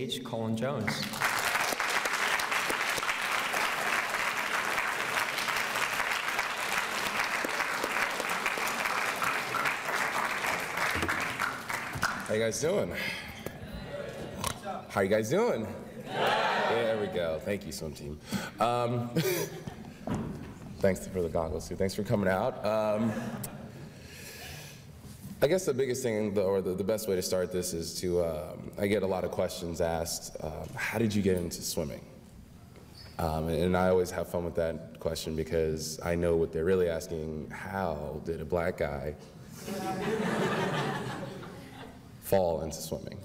Cullen Jones. How you guys doing? How you guys doing? There we go. Thank you, swim team. Thanks for the goggles too. Thanks for coming out. I guess the biggest thing, or the best way to start this is to, I get a lot of questions asked, how did you get into swimming? And I always have fun with that question because I know what they're really asking: how did a black guy fall into swimming?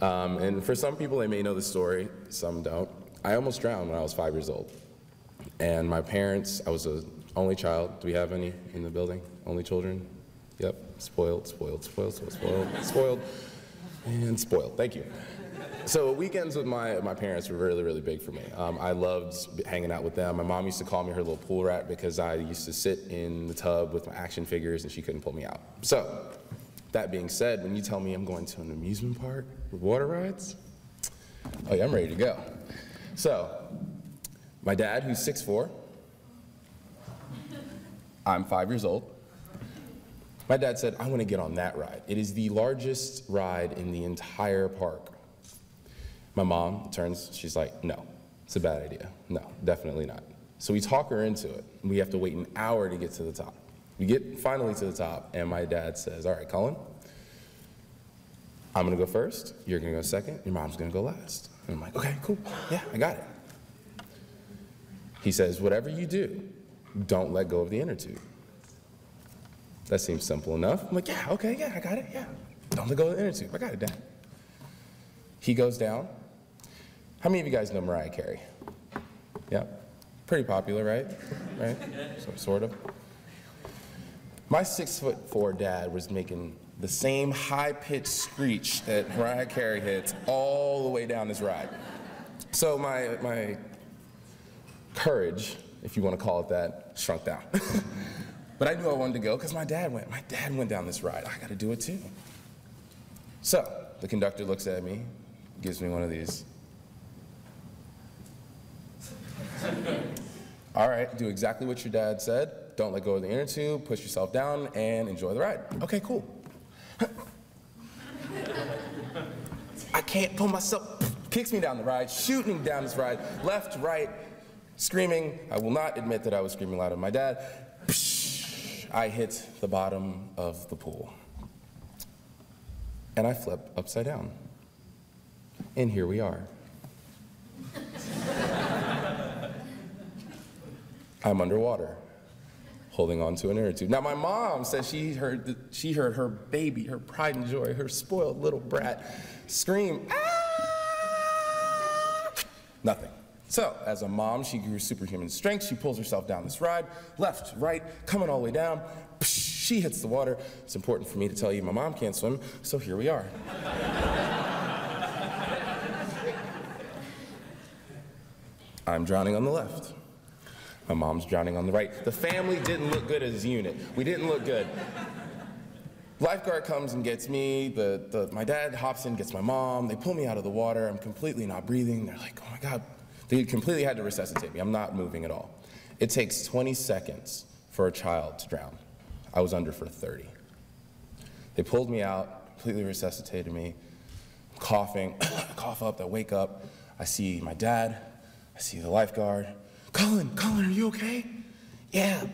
And for some people, they may know the story, some don't. I almost drowned when I was 5 years old. And my parents, I was an only child. Do we have any in the building? Only children? Yep, spoiled, spoiled, spoiled, spoiled, spoiled, spoiled, and spoiled. Thank you. So weekends with my parents were really, really big for me. I loved hanging out with them. My mom used to call me her little pool rat because I used to sit in the tub with my action figures and she couldn't pull me out. So, that being said, when you tell me I'm going to an amusement park with water rides, oh yeah, I'm ready to go. So, my dad, who's 6'4", I'm 5 years old. My dad said, I want to get on that ride. It is the largest ride in the entire park. My mom turns, she's like, no, it's a bad idea. No, definitely not. So we talk her into it. We have to wait an hour to get to the top. We get finally to the top, and my dad says, all right, Cullen, I'm going to go first, you're going to go second, your mom's going to go last. And I'm like, okay, cool, yeah, I got it. He says, whatever you do, don't let go of the inner tube. That seems simple enough. I'm like, yeah, okay, yeah, I got it, yeah. Don't let go of the inner tube, I got it, Dad. He goes down. How many of you guys know Mariah Carey? Yeah, pretty popular, right? Right, sort of. My 6'4" dad was making the same high-pitched screech that Mariah Carey hits all the way down this ride. So my courage, if you want to call it that, shrunk down. But I knew I wanted to go because my dad went. My dad went down this ride. I got to do it too. So the conductor looks at me, gives me one of these. All right, do exactly what your dad said. Don't let go of the inner tube, push yourself down, and enjoy the ride. Okay, cool. I can't pull myself, kicks me down the ride, shooting down this ride, left, right, screaming. I will not admit that I was screaming loud at my dad. I hit the bottom of the pool. And I flip upside down. And here we are. I'm underwater, holding on to an inner tube. Now my mom says she heard her baby, her pride and joy, her spoiled little brat scream, ah! Nothing. So as a mom, she grew superhuman strength. She pulls herself down this ride, left, right, coming all the way down. She hits the water. It's important for me to tell you my mom can't swim, so here we are. I'm drowning on the left. My mom's drowning on the right. The family didn't look good as a unit. We didn't look good. Lifeguard comes and gets me. My dad hops in, gets my mom. They pull me out of the water. I'm completely not breathing. They're like, oh my God. They completely had to resuscitate me. I'm not moving at all. It takes 20 seconds for a child to drown. I was under for 30. They pulled me out, completely resuscitated me. I'm coughing, I cough up, I wake up. I see my dad. I see the lifeguard. Cullen, are you okay? Yeah.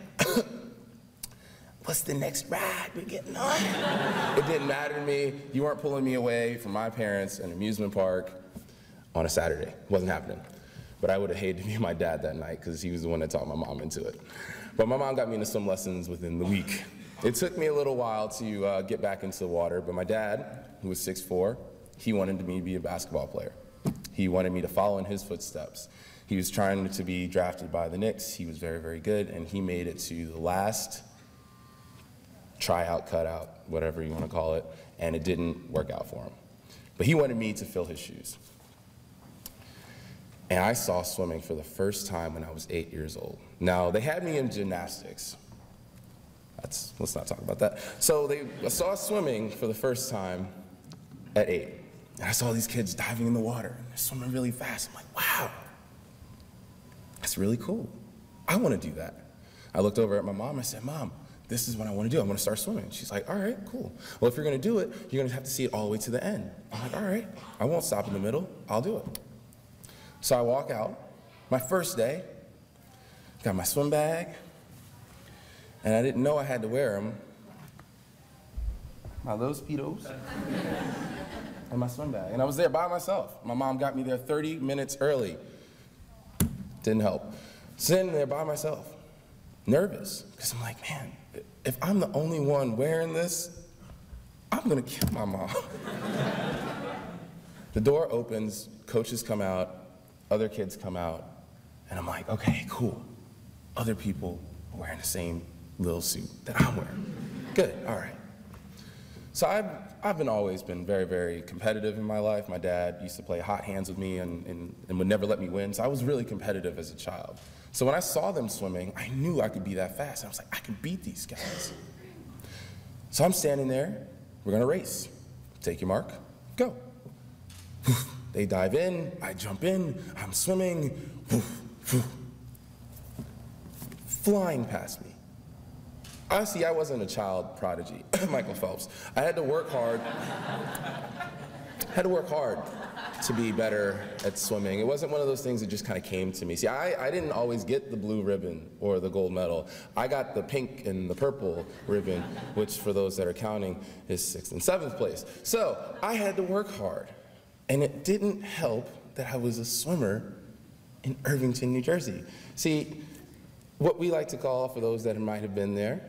What's the next ride we're getting on? It didn't matter to me. You weren't pulling me away from my parents in an amusement park on a Saturday. It wasn't happening. But I would have hated to be my dad that night because he was the one that talked my mom into it. But my mom got me into swim lessons within the week. It took me a little while to get back into the water, but my dad, who was 6'4", he wanted me to be a basketball player. He wanted me to follow in his footsteps. He was trying to be drafted by the Knicks. He was very, very good, and he made it to the last tryout, cutout, whatever you want to call it, and it didn't work out for him. But he wanted me to fill his shoes. And I saw swimming for the first time when I was 8 years old. Now, they had me in gymnastics. Let's not talk about that. So I saw swimming for the first time at 8. And I saw these kids diving in the water, and they're swimming really fast. I'm like, wow, that's really cool. I want to do that. I looked over at my mom, I said, Mom, this is what I want to do. I want to start swimming. She's like, all right, cool. Well, if you're going to do it, you're going to have to see it all the way to the end. I'm like, all right, I won't stop in the middle. I'll do it. So I walk out. My first day, got my swim bag, and I didn't know I had to wear them. My little Speedos and my swim bag. And I was there by myself. My mom got me there 30 minutes early. Didn't help. Sitting there by myself, nervous, because I'm like, man, if I'm the only one wearing this, I'm gonna kill my mom. The door opens, coaches come out, other kids come out, and I'm like, okay, cool. Other people are wearing the same little suit that I'm wearing. Good, all right. So I've always been very, very competitive in my life. My dad used to play hot hands with me and would never let me win, so I was really competitive as a child. So when I saw them swimming, I knew I could be that fast. I was like, I can beat these guys. So I'm standing there, we're gonna race. Take your mark, go. They dive in, I jump in, I'm swimming, flying past me. Honestly, I wasn't a child prodigy, Michael Phelps. I had to work hard. To be better at swimming. It wasn't one of those things that just kind of came to me. See, I didn't always get the blue ribbon or the gold medal. I got the pink and the purple ribbon, which for those that are counting is 6th and 7th place. So I had to work hard. And it didn't help that I was a swimmer in Irvington, New Jersey. See, what we like to call, for those that might have been there,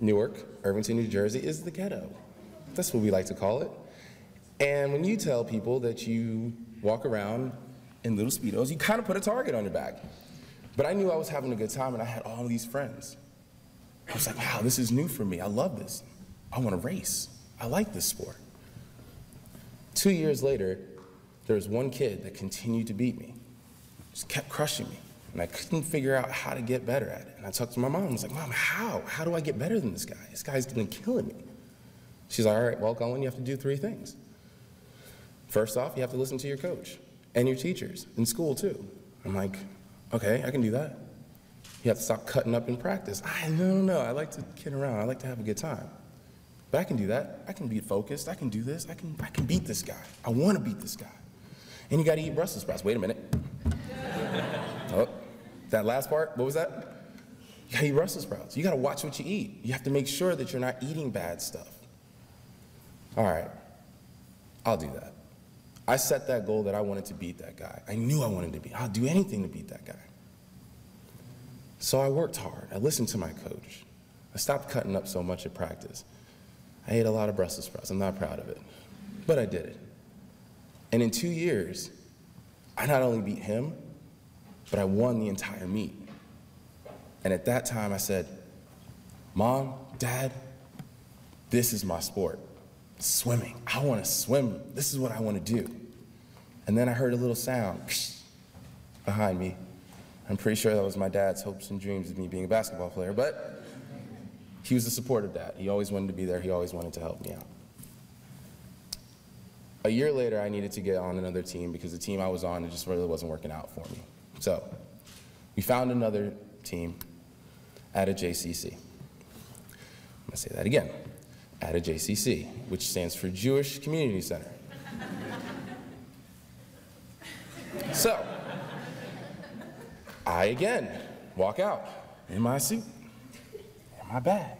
Newark, Irvington, New Jersey, is the ghetto. That's what we like to call it. And when you tell people that you walk around in little Speedos, you kind of put a target on your back. But I knew I was having a good time, and I had all these friends. I was like, wow, this is new for me. I love this. I want to race. I like this sport. 2 years later, there was one kid that continued to beat me, just kept crushing me. And I couldn't figure out how to get better at it. And I talked to my mom, I was like, Mom, how? How do I get better than this guy? This guy's been killing me. She's like, all right, well, Cullen, you have to do 3 things. First off, you have to listen to your coach and your teachers in school too. I'm like, okay, I can do that. You have to stop cutting up in practice. No, I like to kid around. I like to have a good time. But I can do that. I can be focused. I can do this. I can beat this guy. I want to beat this guy. And you got to eat Brussels sprouts. Wait a minute. Oh, that last part, what was that? You got to eat Brussels sprouts. You got to watch what you eat. You have to make sure that you're not eating bad stuff. All right, I'll do that. I set that goal that I wanted to beat that guy. I knew I wanted to beat. I'll do anything to beat that guy. So I worked hard. I listened to my coach. I stopped cutting up so much at practice. I ate a lot of Brussels sprouts. I'm not proud of it, but I did it. And in 2 years, I not only beat him, but I won the entire meet. And at that time, I said, Mom, Dad, this is my sport. Swimming. I want to swim. This is what I want to do. And then I heard a little sound behind me. I'm pretty sure that was my dad's hopes and dreams of me being a basketball player, but he was a supportive dad. He always wanted to be there. He always wanted to help me out. A year later, I needed to get on another team because the team I was on, it just really wasn't working out for me. So we found another team at a JCC. I'm going to say that again. At a JCC, which stands for Jewish Community Center. So, I again walk out in my suit, in my bag.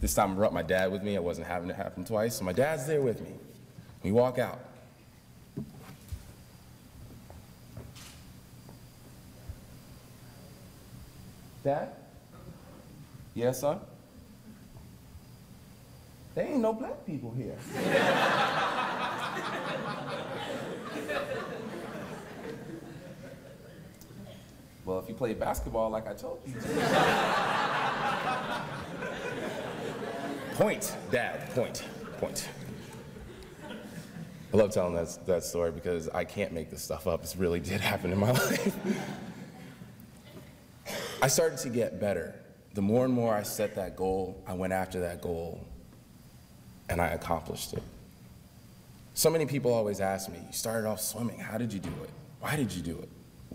This time I brought my dad with me. I wasn't having it happen twice, so my dad's there with me. We walk out. Dad? Yes, son? There ain't no black people here. Well, if you play basketball like I told you to. Point, Dad, point. I love telling that story because I can't make this stuff up. This really did happen in my life. I started to get better. The more and more I set that goal, I went after that goal, and I accomplished it. So many people always ask me, you started off swimming, how did you do it? Why did you do it?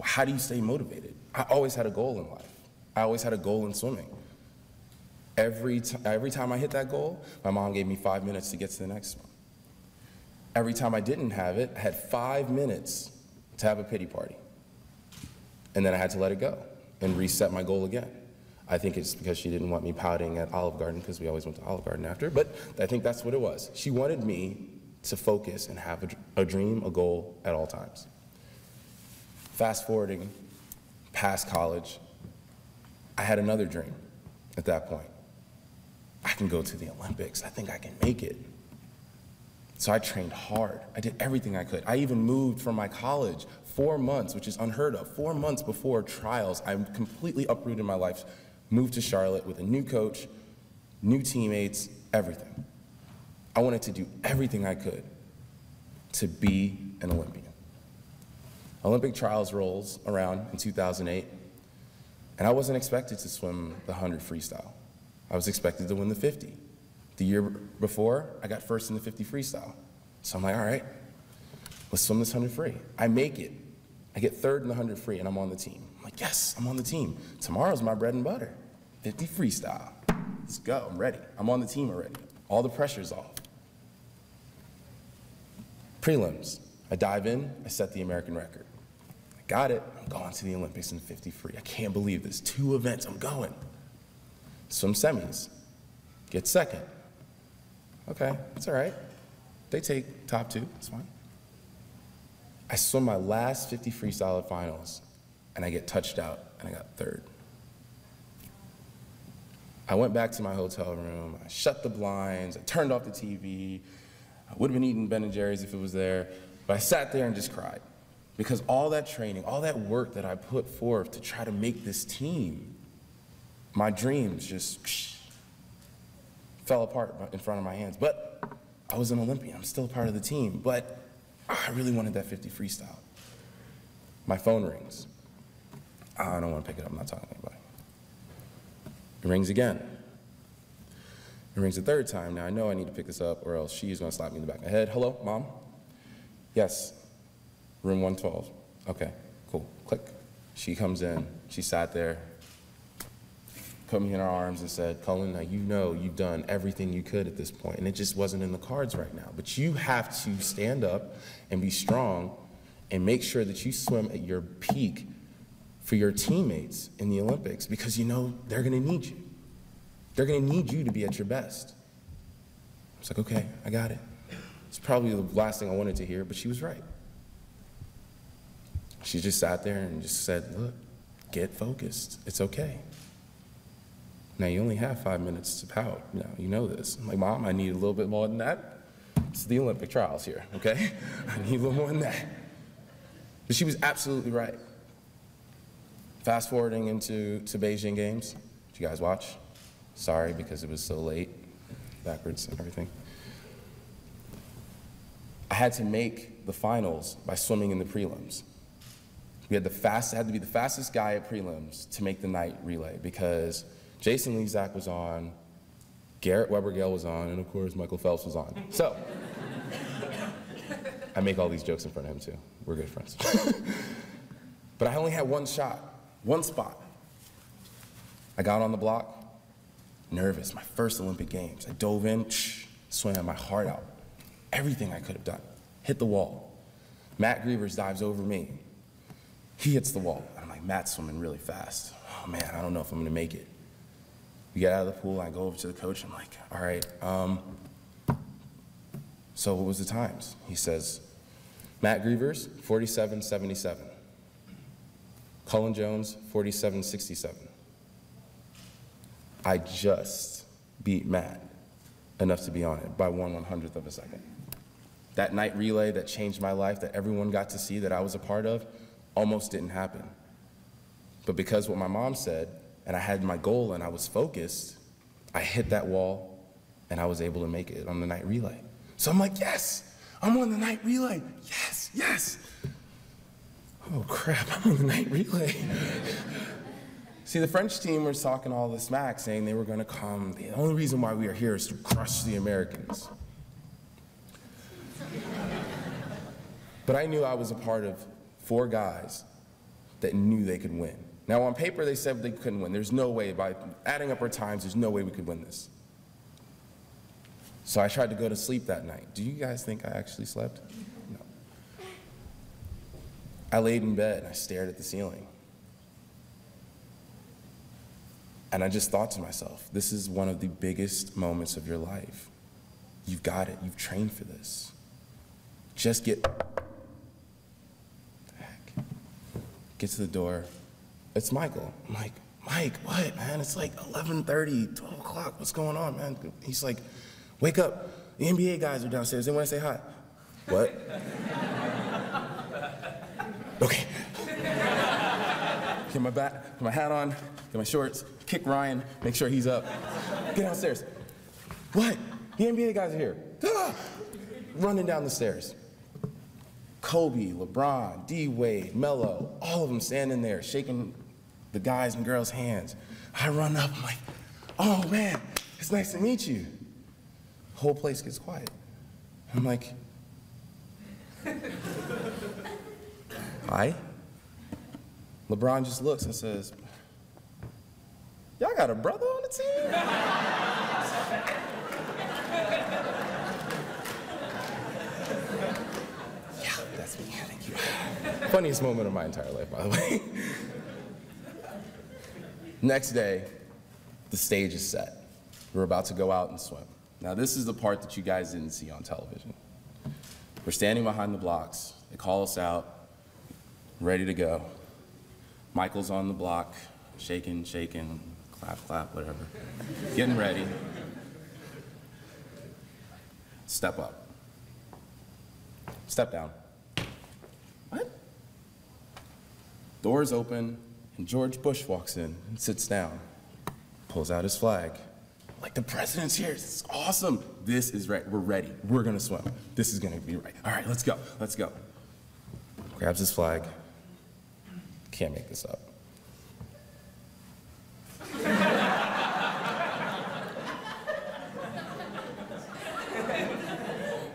How do you stay motivated? I always had a goal in life. I always had a goal in swimming. Every time I hit that goal, my mom gave me 5 minutes to get to the next one. Every time I didn't have it, I had 5 minutes to have a pity party. And then I had to let it go and reset my goal again. I think it's because she didn't want me pouting at Olive Garden, because we always went to Olive Garden after, but I think that's what it was. She wanted me to focus and have a dream, a goal at all times. Fast forwarding past college, I had another dream at that point. I can go to the Olympics. I think I can make it. So I trained hard. I did everything I could. I even moved from my college 4 months, which is unheard of. 4 months before trials, I completely uprooted my life, moved to Charlotte with a new coach, new teammates, everything. I wanted to do everything I could to be an Olympian. Olympic trials rolls around in 2008, and I wasn't expected to swim the 100 freestyle. I was expected to win the 50. The year before, I got first in the 50 freestyle. So I'm like, all right, let's swim this 100 free. I make it. I get third in the 100 free, and I'm on the team. I'm like, yes, I'm on the team. Tomorrow's my bread and butter, 50 freestyle. Let's go, I'm ready. I'm on the team already. All the pressure's off. Prelims, I dive in, I set the American record. I got it, I'm going to the Olympics in 50 free. I can't believe this, 2 events, I'm going. Swim semis, get second. Okay, that's all right. They take top 2, it's fine. I swim my last 50 freestyle at finals, and I get touched out, and I got third. I went back to my hotel room, I shut the blinds, I turned off the TV. I would have been eating Ben & Jerry's if it was there, but I sat there and just cried. Because all that training, all that work that I put forth to try to make this team, my dreams just fell apart in front of my hands. But I was an Olympian, I'm still a part of the team, but I really wanted that 50 freestyle. My phone rings. I don't want to pick it up, I'm not talking to anybody. It rings again. It rings a third time. Now I know I need to pick this up or else she's gonna slap me in the back of the head. Hello, Mom? Yes, room 112. Okay, cool, click. She comes in, she sat there, put me in her arms and said, Cullen, now you know you've done everything you could at this point, and it just wasn't in the cards right now. But you have to stand up and be strong and make sure that you swim at your peak for your teammates in the Olympics, because you know they're gonna need you. They're gonna need you to be at your best. I was like, okay, I got it. It's probably the last thing I wanted to hear, but she was right. She just sat there and just said, look, get focused, it's okay. Now you only have 5 minutes to pout, you know this. I'm like, Mom, I need a little bit more than that. It's the Olympic trials here, okay? I need a little more than that. But she was absolutely right. Fast forwarding into Beijing Games, did you guys watch? Sorry, because it was so late, backwards and everything. I had to make the finals by swimming in the prelims. I had to be the fastest guy at prelims to make the night relay, because Jason Lezak was on, Garrett Weber-Gale was on, and of course Michael Phelps was on. So, I make all these jokes in front of him too. We're good friends. But I only had one shot, one spot. I got on the block, nervous, my first Olympic Games. I dove in, swam my heart out. Everything I could have done. Hit the wall. Matt Grievers dives over me. He hits the wall. I'm like, Matt's swimming really fast. Oh man, I don't know if I'm gonna make it. We get out of the pool, I go over to the coach, I'm like, all right, so what was the times? He says, Matt Grievers, 47.77. Cullen Jones, 47.67. I just beat Matt enough to be on it by 1/100th of a second. That night relay that changed my life, that everyone got to see, that I was a part of, almost didn't happen. But because what my mom said, and I had my goal and I was focused, I hit that wall and I was able to make it on the night relay. So I'm like, yes, I'm on the night relay. Yes, yes. Oh crap, I'm on the night relay. See, the French team was talking all this smack, saying they were gonna come. The only reason why we are here is to crush the Americans. But I knew I was a part of 4 guys that knew they could win. Now on paper they said they couldn't win. There's no way, by adding up our times, there's no way we could win this. So I tried to go to sleep that night. Do you guys think I actually slept? No. I laid in bed and I stared at the ceiling. And I just thought to myself, this is one of the biggest moments of your life. You've got it, you've trained for this. Just get to the door. It's Michael. I'm like, Mike, what, man? It's like 11:30, 12 o'clock. What's going on, man? He's like, wake up. The NBA guys are downstairs. They want to say hi. What? Okay. Get my hat on, get my shorts, kick Ryan, make sure he's up. Get downstairs. What? The NBA guys are here. Ah! Running down the stairs. Kobe, LeBron, D-Wade, Melo, all of them standing there shaking the guys' and girls' hands. I run up, I'm like, oh man, it's nice to meet you. Whole place gets quiet. I'm like, hi? LeBron just looks and says, y'all got a brother on the team? Yeah, that's me, thank you. Funniest moment of my entire life, by the way. Next day, the stage is set. We're about to go out and swim. Now this is the part that you guys didn't see on television. We're standing behind the blocks. They call us out, ready to go. Michael's on the block, shaking, clap, clap, whatever. Getting ready. Step up. Step down. What? Doors open, and George Bush walks in and sits down, pulls out his flag. Like, the president's here, it's awesome. This is right, we're ready, we're gonna swim. This is gonna be right. All right, let's go. Grabs his flag. Can't make this up.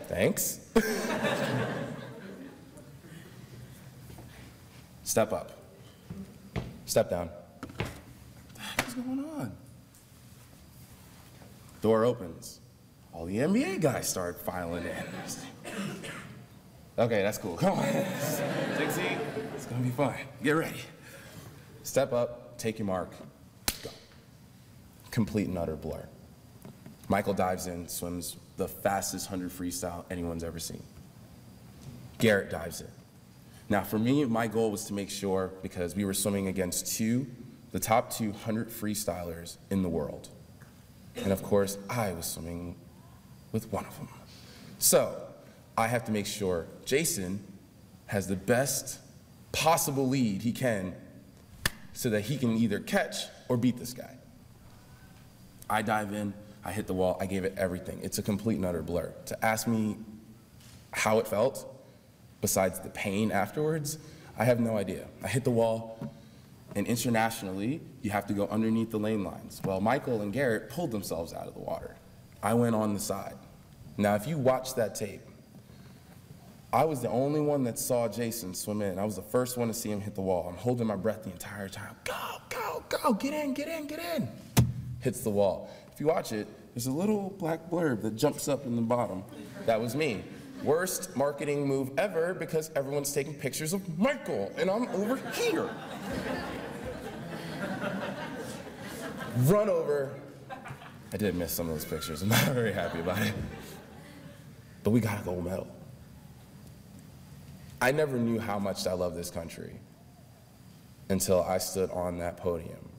Thanks. Step up. Step down. What the heck is going on? Door opens. All the NBA guys start filing in. Okay, that's cool. Come on. Dixie, it's gonna be fun. Get ready. Step up, take your mark, go. Complete and utter blur. Michael dives in, swims the fastest 100 freestyle anyone's ever seen. Garrett dives in. Now for me, my goal was to make sure, because we were swimming against the top 200 freestylers in the world. And of course, I was swimming with one of them. So I have to make sure Jason has the best possible lead he can so that he can either catch or beat this guy. I dive in, I hit the wall, I gave it everything. It's a complete and utter blur. To ask me how it felt, besides the pain afterwards, I have no idea. I hit the wall, and internationally, you have to go underneath the lane lines. Well, Michael and Garrett pulled themselves out of the water. I went on the side. Now, if you watch that tape, I was the only one that saw Jason swim in. I was the first one to see him hit the wall. I'm holding my breath the entire time. Go, get in. Hits the wall. If you watch it, there's a little black blurb that jumps up in the bottom. That was me. Worst marketing move ever, because everyone's taking pictures of Michael, and I'm over here. Run over. I did miss some of those pictures. I'm not very happy about it. But we got a gold medal. I never knew how much I love this country until I stood on that podium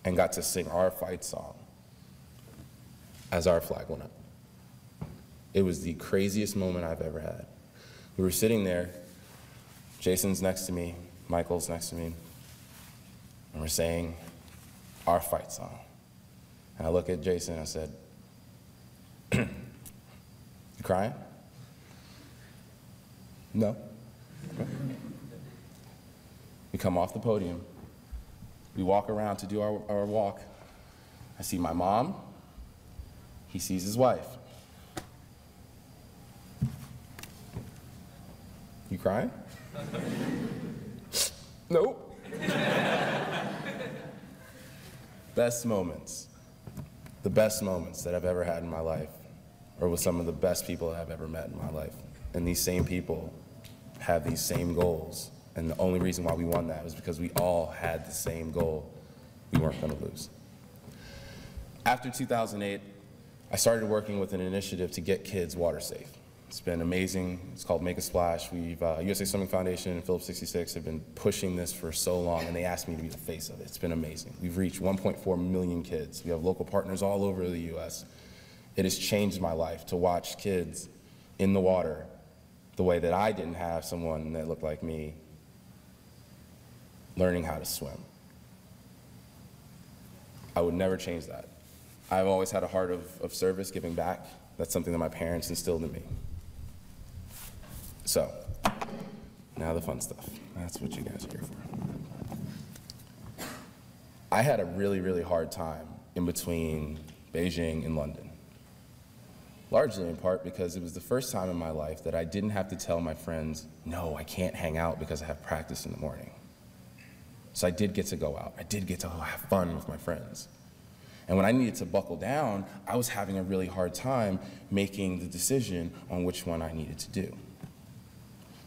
and got to sing our fight song as our flag went up. It was the craziest moment I've ever had. We were sitting there, Jason's next to me, Michael's next to me, and we're saying our fight song. And I look at Jason and I said, you crying? No. We come off the podium. We walk around to do our walk. I see my mom. He sees his wife. You crying? Nope. Best moments. The best moments that I've ever had in my life are with some of the best people I've ever met in my life. And these same people have these same goals. And the only reason why we won that was because we all had the same goal. We weren't going to lose. After 2008, I started working with an initiative to get kids water safe. It's been amazing. It's called Make a Splash. USA Swimming Foundation and Phillips 66 have been pushing this for so long, and they asked me to be the face of it. It's been amazing. We've reached 1.4 million kids. We have local partners all over the US. It has changed my life to watch kids in the water the way that I didn't have someone that looked like me learning how to swim. I would never change that. I've always had a heart of service, giving back. That's something that my parents instilled in me. So, now the fun stuff. That's what you guys are here for. I had a really, really hard time in between Beijing and London. Largely in part because it was the first time in my life that I didn't have to tell my friends, no, I can't hang out because I have practice in the morning. So I did get to go out. I did get to have fun with my friends. And when I needed to buckle down, I was having a really hard time making the decision on which one I needed to do.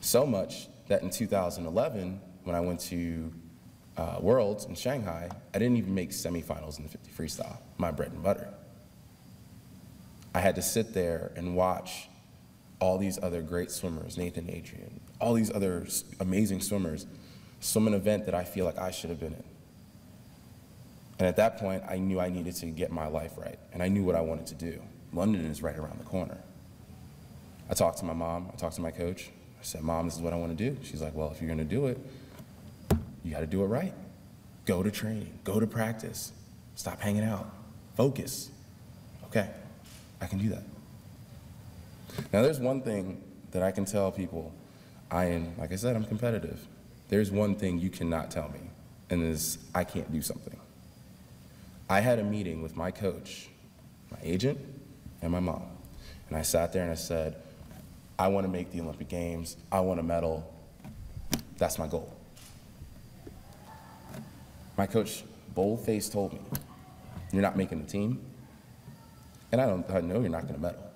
So much that in 2011, when I went to Worlds in Shanghai, I didn't even make semifinals in the 50 freestyle, my bread and butter. I had to sit there and watch all these other great swimmers, Nathan, Adrian, all these other amazing swimmers, swim an event that I feel like I should have been in. And at that point, I knew I needed to get my life right, and I knew what I wanted to do. London is right around the corner. I talked to my mom, I talked to my coach. I said, Mom, this is what I want to do. She's like, well, if you're going to do it, you got to do it right. Go to training, go to practice, stop hanging out, focus. Okay, I can do that. Now, there's one thing that I can tell people. Like I said, I'm competitive. There's one thing you cannot tell me, and is I can't do something. I had a meeting with my coach, my agent, and my mom. And I sat there and I said, I want to make the Olympic Games. I want a medal. That's my goal. My coach, bold-faced, told me, you're not making the team, and I know you're not going to medal.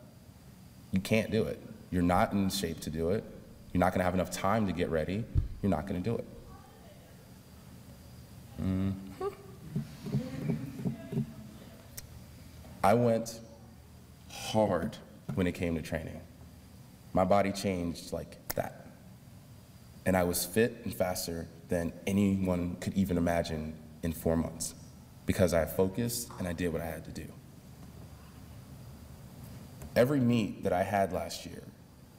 You can't do it. You're not in shape to do it. You're not going to have enough time to get ready. You're not going to do it. I went hard when it came to training. My body changed like that. And I was fit and faster than anyone could even imagine in 4 months because I focused and I did what I had to do. Every meet that I had last year,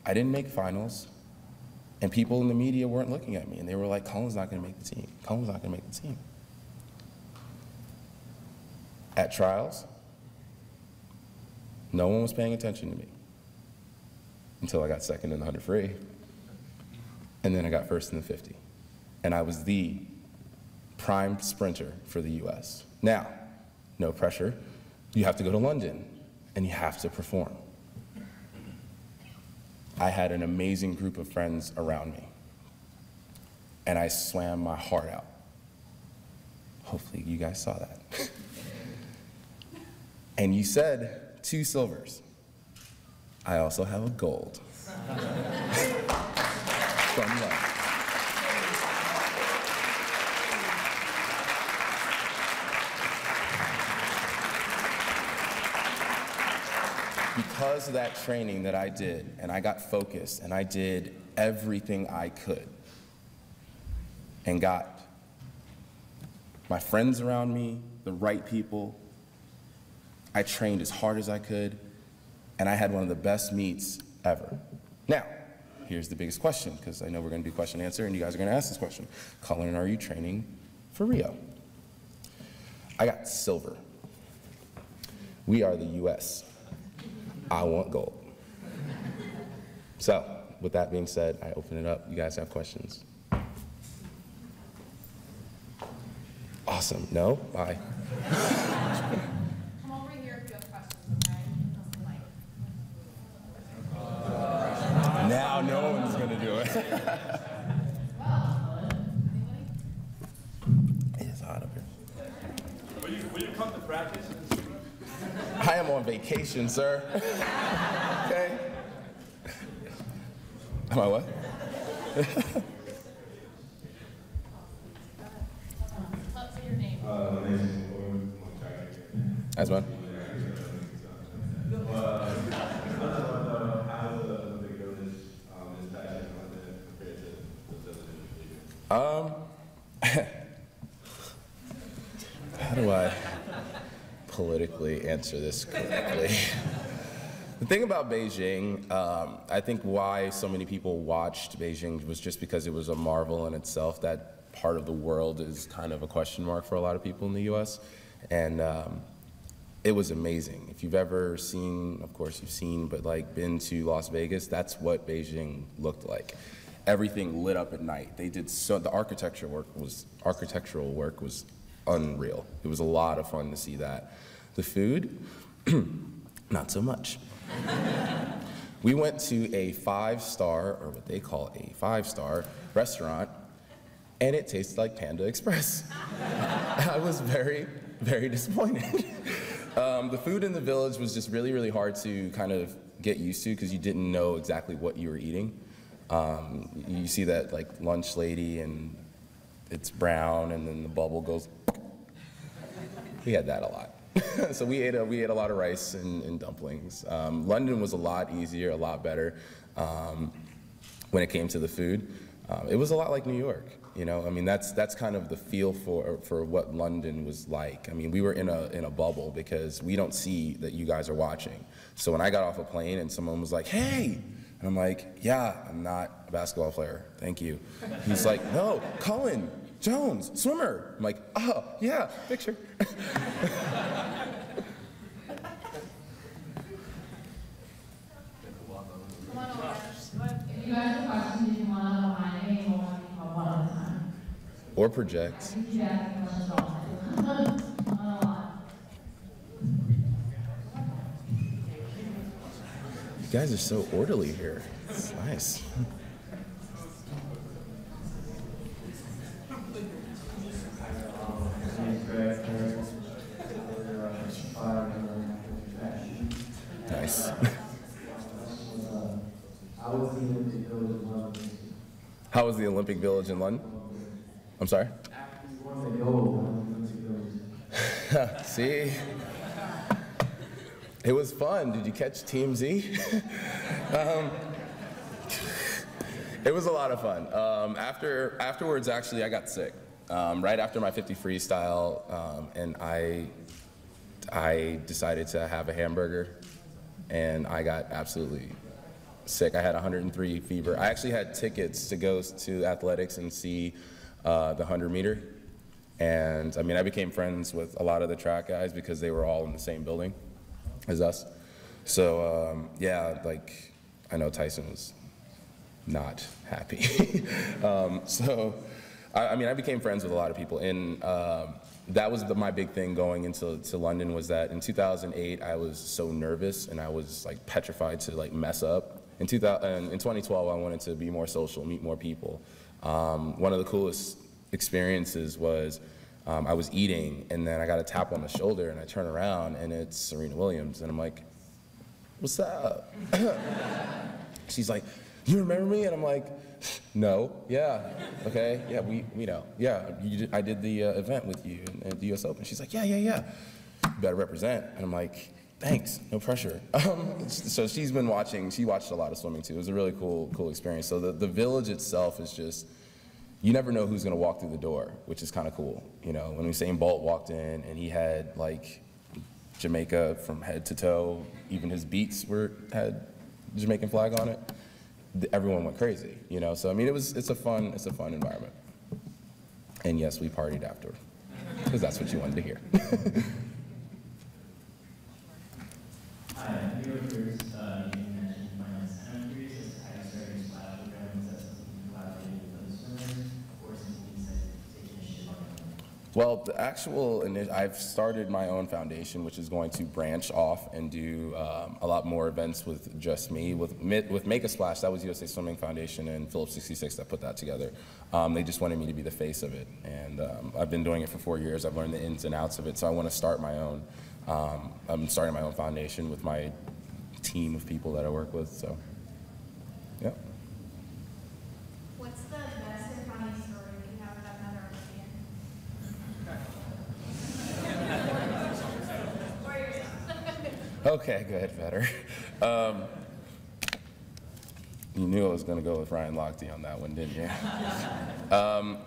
I didn't make finals, and people in the media weren't looking at me, and they were like, Cullen's not gonna make the team. Cullen's not gonna make the team. At trials, no one was paying attention to me until I got second in the 100 free, and then I got first in the 50. And I was the prime sprinter for the US. Now, no pressure, you have to go to London, and you have to perform. I had an amazing group of friends around me, and I swam my heart out. Hopefully you guys saw that. And you said 2 silvers. I also have a gold. From love. Because of that training that I did, and I got focused, and I did everything I could, and got my friends around me, the right people. I trained as hard as I could, and I had one of the best meets ever. Now, here's the biggest question, because I know we're going to do question and answer, and you guys are going to ask this question. Cullen, are you training for Rio? I got silver. We are the US. I want gold. So, with that being said, I open it up. You guys have questions? Awesome. No? Bye. Come over here if you have questions, okay? Now no one's going to do it. It's hot up here. Will you come to practice? I am on vacation, sir. Okay? Am I what? What's your name? As well. How do I politically answer this correctly? The thing about Beijing, I think why so many people watched Beijing was just because it was a marvel in itself. That part of the world is kind of a question mark for a lot of people in the US. And it was amazing. If you've ever seen, of course you've seen, but like been to Las Vegas, that's what Beijing looked like. Everything lit up at night. They did so, the architectural work was unreal. It was a lot of fun to see that. The food, not so much. We went to a 5-star, or what they call a 5-star restaurant, and it tasted like Panda Express. I was very, very disappointed. The food in the village was just really, really hard to kind of get used to because you didn't know exactly what you were eating. You see that like lunch lady and it's brown and then the bubble goes. We had that a lot. So we ate a lot of rice and dumplings. London was a lot easier, a lot better when it came to the food. It was a lot like New York, you know. I mean, that's kind of the feel for what London was like. I mean, we were in a bubble because we don't see that you guys are watching. So when I got off a plane and someone was like, "Hey," and I'm like, "Yeah, I'm not a basketball player, thank you." He's like, "No, Cullen Jones, swimmer." I'm like, "Oh, yeah, picture." If you guys have questions, you want to remind me, we'll have one at a time. Or project. Yeah, questions all the time. You guys are so orderly here. It's nice. Nice. How was the Olympic Village in London? I'm sorry? See? It was fun. Did you catch TMZ? It was a lot of fun. Afterwards, actually, I got sick. Right after my 50 freestyle, and I decided to have a hamburger, and I got absolutely sick. I had 103 fever. I actually had tickets to go to athletics and see the 100-meter. And I mean, I became friends with a lot of the track guys because they were all in the same building as us. So yeah, like I know Tyson was not happy. So I mean, I became friends with a lot of people, and that was my big thing going into London, was that in 2008 I was so nervous and I was like petrified to like mess up. In 2012 I wanted to be more social, meet more people. One of the coolest experiences was I was eating and then I got a tap on the shoulder and I turn around and it's Serena Williams and I'm like, "What's up?" She's like, "You remember me?" And I'm like, "No, yeah, okay, yeah, we know, yeah, I did the event with you at the US Open." She's like, "Yeah, you better represent." And I'm like, "Thanks, no pressure." So she's been watching, she watched a lot of swimming too. It was a really cool experience. So the village itself is just, you never know who's gonna walk through the door, which is kind of cool. You know, when Usain Bolt walked in and he had like Jamaica from head to toe, even his beats had Jamaican flag on it, everyone went crazy, you know? So I mean, it's a fun environment. And yes, we partied after, because that's what you wanted to hear. Hi, you mentioned finance, and I'm curious as to how you started your splash program. Is that something you collaborated with other swimmers, or something you said take initiative on? Well, the actual, I've started my own foundation, which is going to branch off and do a lot more events with just me. With Make a Splash, that was USA Swimming Foundation and Phillips 66 that put that together. They just wanted me to be the face of it, and I've been doing it for 4 years. I've learned the ins and outs of it, so I want to start my own. I'm starting my own foundation with my team of people that I work with, so, yeah. What's the best and funny story that you have about another Olympian? Or yourself? Okay, go ahead, better. You knew I was going to go with Ryan Lochte on that one, didn't you?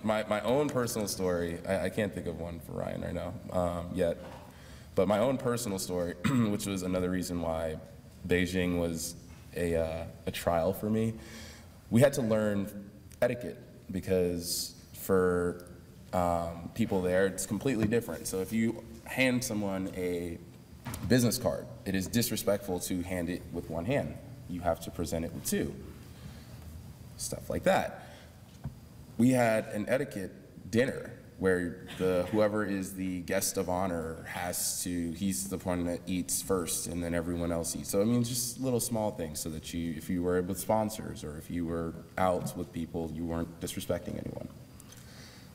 My own personal story, I can't think of one for Ryan right now yet, but my own personal story, which was another reason why Beijing was a trial for me. We had to learn etiquette because for people there, it's completely different. So if you hand someone a business card, it is disrespectful to hand it with one hand. You have to present it with two. Stuff like that. We had an etiquette dinner where whoever is the guest of honor he's the one that eats first and then everyone else eats. So I mean, just little small things so that if you were with sponsors or if you were out with people, you weren't disrespecting anyone.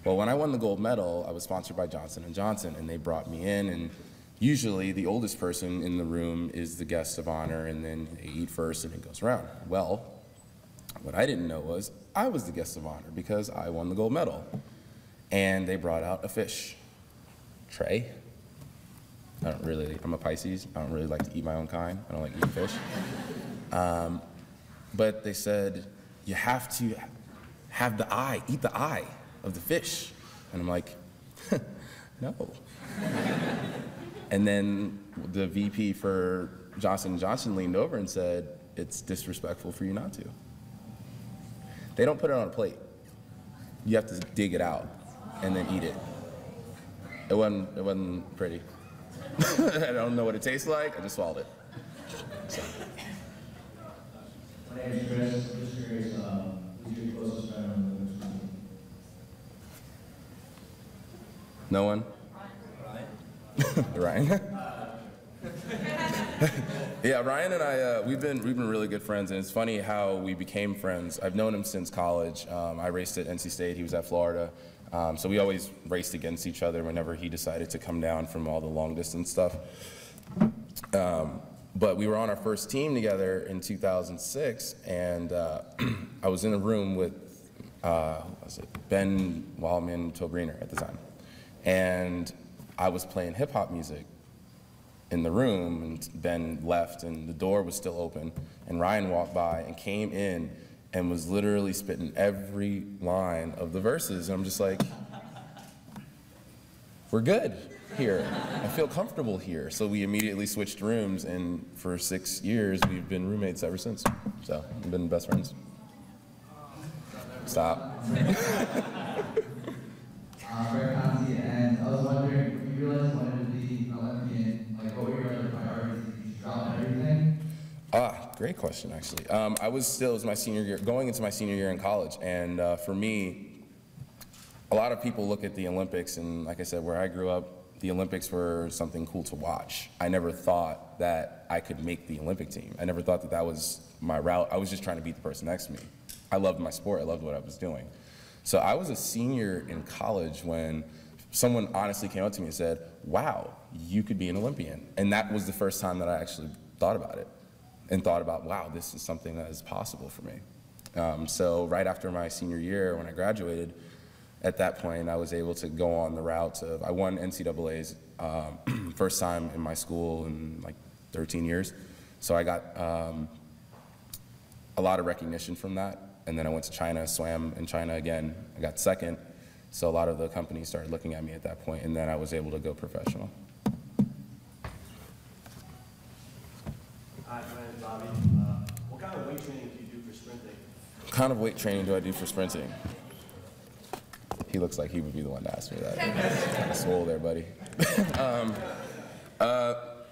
Well, when I won the gold medal, I was sponsored by Johnson & Johnson, and they brought me in, and usually the oldest person in the room is the guest of honor, and then they eat first and it goes around. Well, what I didn't know was I was the guest of honor because I won the gold medal. And they brought out a fish tray. I'm a Pisces. I don't really like to eat my own kind. I don't like eating fish. But they said, you have to have eat the eye of the fish. And I'm like, no. And then the VP for Johnson & Johnson leaned over and said, it's disrespectful for you not to. They don't put it on a plate. You have to dig it out and then eat it. It wasn't pretty. I don't know what it tastes like. I just swallowed it. So. My name is Chris. I'm just curious, who's your closest friend on the women's team? No one? Ryan. Yeah, Ryan and I, we've been really good friends, and it's funny how we became friends. I've known him since college. I raced at NC State. He was at Florida. So we always raced against each other whenever he decided to come down from all the long distance stuff. But we were on our first team together in 2006, and I was in a room with Ben Wildman Tobreiner at the time. And I was playing hip hop music in the room, and Ben left and the door was still open, and Ryan walked by and came in and was literally spitting every line of the verses. And I'm just like, we're good here. I feel comfortable here. So we immediately switched rooms, and for 6 years, we've been roommates ever since. So we've been best friends. Stop. And I was wondering, if you realized you wanted to be an Olympian, like what were your other priorities? Did you drop everything? Great question, actually. It was my senior year, going into my senior year in college, and for me, a lot of people look at the Olympics, and like I said, where I grew up, the Olympics were something cool to watch. I never thought that I could make the Olympic team. I never thought that that was my route. I was just trying to beat the person next to me. I loved my sport. I loved what I was doing. So I was a senior in college when someone honestly came up to me and said, wow, you could be an Olympian. And that was the first time that I actually thought about it and thought about, wow, this is something that is possible for me. So right after my senior year, when I graduated, at that point, I was able to go on the route of, I won NCAA's first time in my school in like 13 years. So I got a lot of recognition from that. And then I went to China, swam in China again. I got second. So a lot of the companies started looking at me at that point, and then I was able to go professional. Hi, my name is Bobby. What kind of weight training do you do for sprinting? What kind of weight training do I do for sprinting? He looks like he would be the one to ask me that. Kind of swole there, buddy.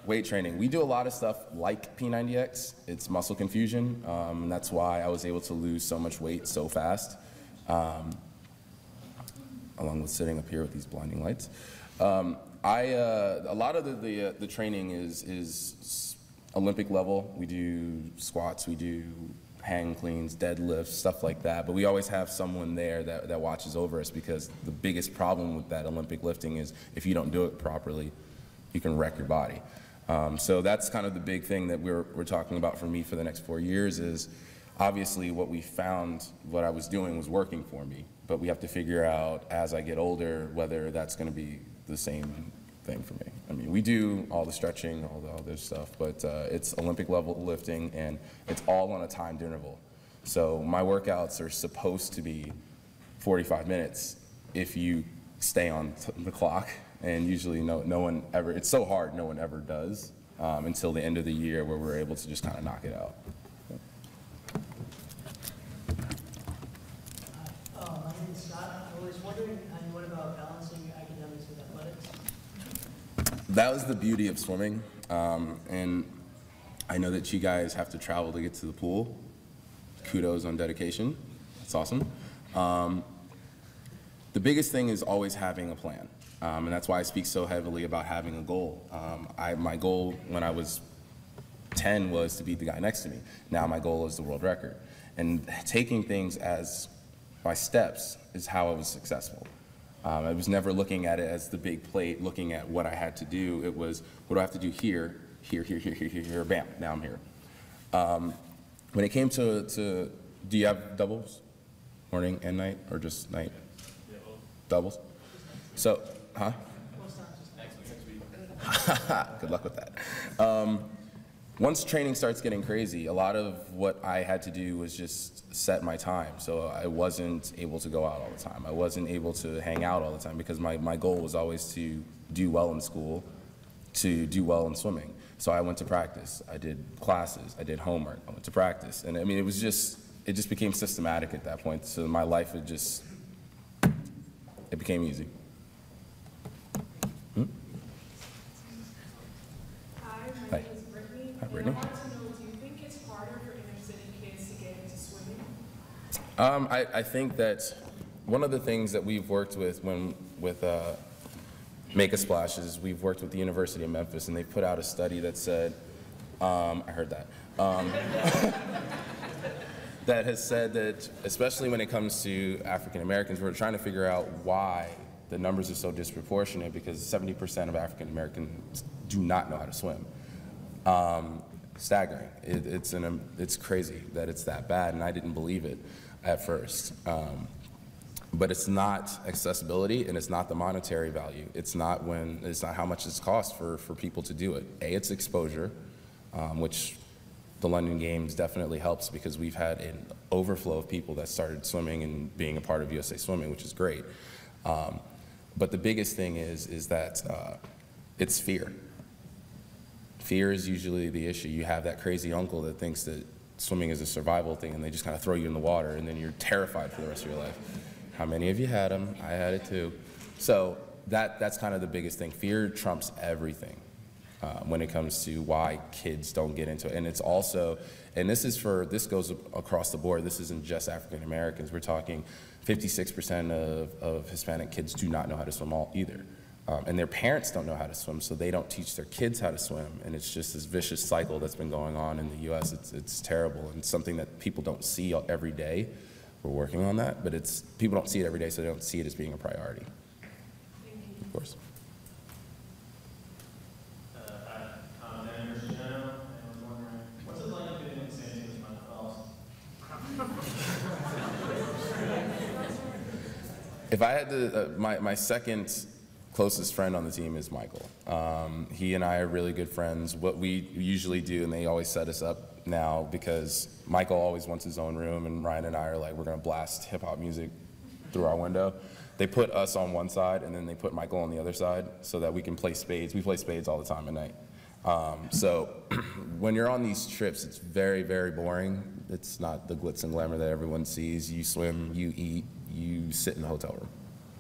Weight training. We do a lot of stuff like P90X. It's muscle confusion. And that's why I was able to lose so much weight so fast. along with sitting up here with these blinding lights. A lot of the training is Olympic level. We do squats, we do hang cleans, deadlifts, stuff like that. But we always have someone there that watches over us, because the biggest problem with that Olympic lifting is if you don't do it properly, you can wreck your body. So that's kind of the big thing that we're talking about for me for the next 4 years is, obviously what we found, what I was doing was working for me, but we have to figure out as I get older whether that's going to be the same thing for me. I mean, we do all the stretching, all the other stuff, but it's Olympic level lifting, and it's all on a timed interval. So my workouts are supposed to be 45 minutes if you stay on the clock, and usually no one ever, it's so hard, no one ever does until the end of the year where we're able to just kind of knock it out. My name is Scott. I was wondering, what about balancing academics with athletics? That was the beauty of swimming, and I know that you guys have to travel to get to the pool. Kudos on dedication. That's awesome. The biggest thing is always having a plan, and that's why I speak so heavily about having a goal. My goal when I was 10 was to beat the guy next to me. Now my goal is the world record. And taking things as by steps is how I was successful. I was never looking at it as the big plate, looking at what I had to do. It was, what do I have to do here, here, bam, now I'm here. When it came to do you have doubles, morning and night, or just night? Yeah, doubles? So, huh? Good luck with that. Once training starts getting crazy, a lot of what I had to do was just set my time. So I wasn't able to go out all the time. I wasn't able to hang out all the time, because my goal was always to do well in school, to do well in swimming. So I went to practice, I did classes, I did homework, I went to practice. And I mean, it just became systematic at that point. So my life, it became easy. Hi, my name is Brittany. Hi, Brittany. I want to know, do you think it's harder for inner city kids to get into swimming? I think that one of the things that we've worked with Make a Splash is we've worked with the University of Memphis, and they put out a study that said, I heard that, that has said that, especially when it comes to African Americans, we're trying to figure out why the numbers are so disproportionate, because 70% of African Americans do not know how to swim. Staggering. It's crazy that it's that bad, and I didn't believe it at first. But it's not accessibility, and it's not the monetary value. It's not how much it's cost for people to do it. It's exposure, which the London Games definitely helps, because we've had an overflow of people that started swimming and being a part of USA Swimming, which is great. But the biggest thing is that it's fear. Fear is usually the issue. You have that crazy uncle that thinks that swimming is a survival thing, and they just kind of throw you in the water, and then you're terrified for the rest of your life. How many of you had them? I had it too. So that's kind of the biggest thing. Fear trumps everything when it comes to why kids don't get into it. And it's also, and this goes across the board. This isn't just African Americans. We're talking 56% of Hispanic kids do not know how to swim either. And their parents don't know how to swim, so they don't teach their kids how to swim. And it's just this vicious cycle that's been going on in the US. It's terrible, and it's something that people don't see every day. We're working on that, but people don't see it every day, so they don't see it as being a priority. Thank you. Of course. I'm Dan Cristiano, and I was wondering, what's it like being in the same team as Michael Phelps? If I had to, my second closest friend on the team is Michael. He and I are really good friends. What we usually do, and they always set us up now, because Michael always wants his own room, and Ryan and I are like, we're gonna blast hip hop music through our window. They put us on one side, and then they put Michael on the other side, so that we can play spades. We play spades all the time at night. So when you're on these trips, it's very, very boring. It's not the glitz and glamour that everyone sees. You swim, you eat, you sit in the hotel room.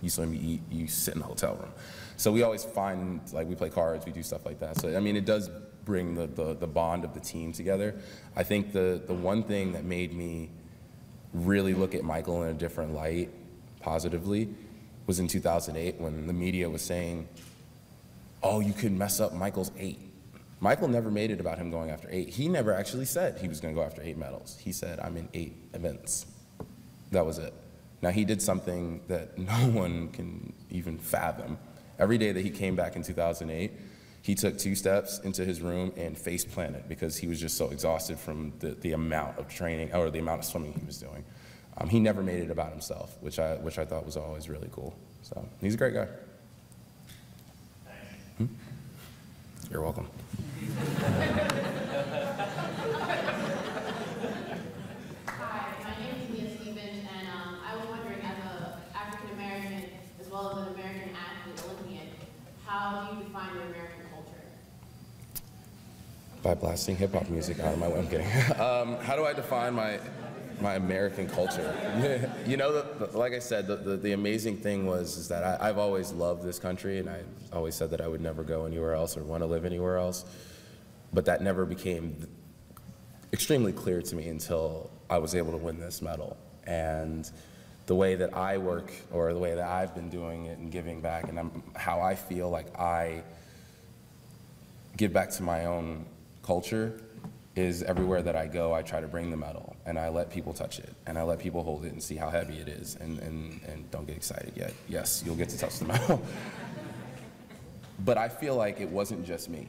You swim, you eat, you sit in the hotel room. So we always find, like, we play cards, we do stuff like that. So I mean, it does bring the bond of the team together. I think the one thing that made me really look at Michael in a different light, positively, was in 2008 when the media was saying, oh, you could mess up Michael's 8. Michael never made it about him going after 8. He never actually said he was going to go after 8 medals. He said, I'm in 8 events. That was it. Now, he did something that no one can even fathom. Every day that he came back in 2008, he took 2 steps into his room and face planted because he was just so exhausted from the amount of training, or the amount of swimming he was doing. He never made it about himself, which I thought was always really cool. So he's a great guy. Thanks. You're welcome. Hi, my name is Mia Stevens, and I was wondering, as an African American as well as an American athlete, Olympian, how do you define your American culture? By blasting hip hop music out of my way. I'm kidding. How do I define my American culture? You know, like I said, the amazing thing is that I've always loved this country, and I always said that I would never go anywhere else or want to live anywhere else. But that never became extremely clear to me until I was able to win this medal. And the way that I work, or the way that I've been doing it and giving back, and how I feel like I give back to my own culture, is everywhere that I go, I try to bring the medal, and I let people touch it, and I let people hold it and see how heavy it is, and don't get excited yet. Yes, you'll get to touch the medal. But I feel like it wasn't just me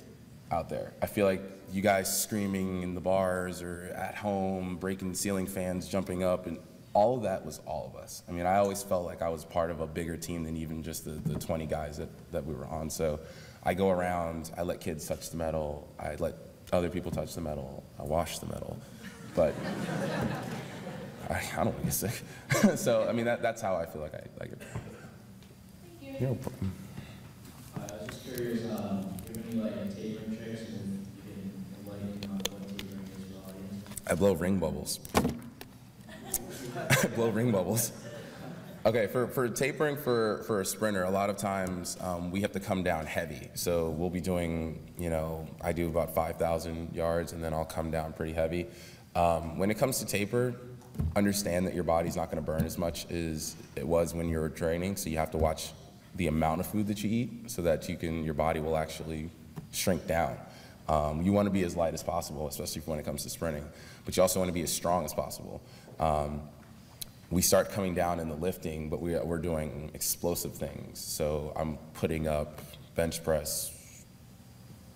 out there. I feel like you guys screaming in the bars or at home, breaking ceiling fans, jumping up, and all of that was all of us. I mean, I always felt like I was part of a bigger team than even just the 20 guys that we were on. So I go around, I let kids touch the medal, I let other people touch the medal, I wash the medal, but I don't want to get sick. So, I mean, that's how I feel like I like it. Thank you. No problem. I was just curious, do you have any like tapering tricks, and you can enlighten on what tapering is for the audience? I blow ring bubbles. I blow ring bubbles. Okay, for tapering for a sprinter, a lot of times we have to come down heavy. So we'll be doing, you know, I do about 5,000 yards, and then I'll come down pretty heavy. When it comes to taper, understand that your body's not going to burn as much as it was when you were training. So you have to watch the amount of food that you eat, so that your body will actually shrink down. You want to be as light as possible, especially when it comes to sprinting, but you also want to be as strong as possible. We start coming down in the lifting, but we're doing explosive things. So I'm putting up bench press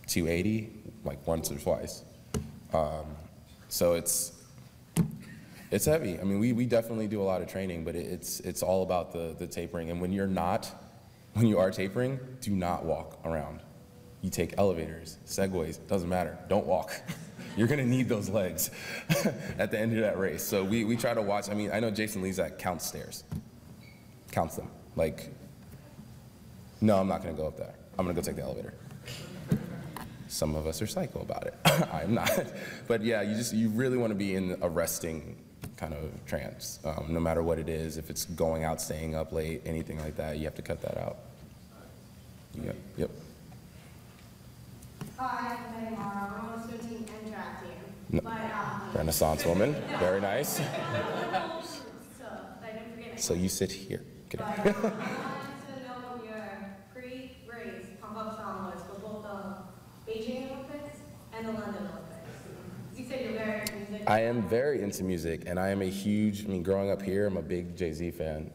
280 like once or twice. So it's heavy. I mean, we definitely do a lot of training, but it's all about the tapering. And when you are tapering, do not walk around. You take elevators, segways, doesn't matter, don't walk. You're gonna need those legs at the end of that race. So we try to watch. I mean, I know Jason Lezak counts stairs, counts them. Like, no, I'm not gonna go up there. I'm gonna go take the elevator. Some of us are psycho about it. I'm not. But yeah, you really wanna be in a resting kind of trance, no matter what it is. If it's going out, staying up late, anything like that, you have to cut that out. Yep. Hi, my name is Mara. I'm on the swim team and track team. No. Renaissance woman, very nice. So, I didn't forget. So you sit here. Kidding. I wanted to know what your pre-race pump-up song was for both the Beijing Olympics and the London Olympics. You said you're very into music. I am very into music, and I am growing up here, I'm a big Jay-Z fan.